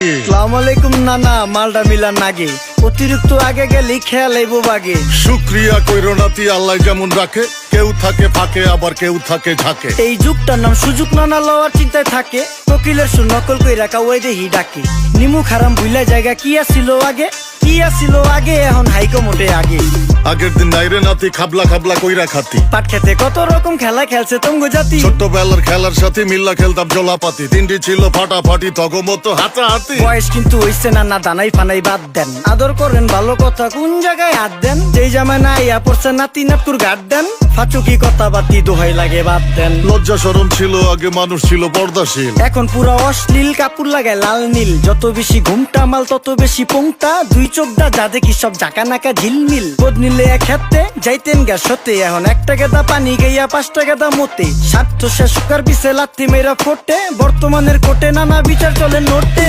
আসসালামু আলাইকুম নানা, মালডা মিলার নাগে অতিরিক্ত আগে গেলে খেয়াল আইবো বাগে। শুক্রিয়া কইরো নাতি, আল্লাহ যেমন রাখে, কেউ থাকে ফাঁকে আবার কেউ থাকে ঝাঁকে। এই যুগটার নাম সুযোগ, নানা লওয়ার চিন্তায় থাকে, কোকিলের সুর নকল কই রাখা ওই দেহি ডাকে। নিমু খারাম ভুলা জায়গা কি আসিল আগে, কি আসিল আগে, এখন হাইকো মোটে আগে। আগের দিন নাইরে নাতি খাবলা খাবলা কইরা খাতি, পাট খেতে কত রকম খেলা খেলছে তঙ্গ জাতি। ছোট্টবেলার খেলার সাথে মিল্লা খেলতাম জলাপাতি, তিনটি ছিল ফাটাফাটি তগমতো হাতাহাতি। বয়স কিন্তু হইছে না, না দানাই ফানাই বাদ দেন, আদর করেন ভালো কথা কোন জায়গায় হাত দেন। যেই জামায় না ইয়া পড়ছে নাতি নাতকুর গাট দেন, ফাচুকি কথা বাতি দোহাই লাগে বাদ দেন। লজ্জা শরম ছিল আগে, মানুষ ছিল পর্দাশীল, এখন পুরো অশ্লীল, কাপড় লাগায় লাল নীল। যত বেশি ঘুমটা মাল তত বেশি পোংটা, দুই চোখটা যা দেখি সব জাকা নাকা ঝিলমিল। বোধ নিলে এক হাতে যাইতেন গ্যাস হতে, এখন একটা গেদা পানি গাইয়া 5টা গেদা মতে। স্বার্থ শেষ কার পিছে লাথি মেয়েরা ফোটে, বর্তমানের কোটে নানা বিচার চলে নোটে।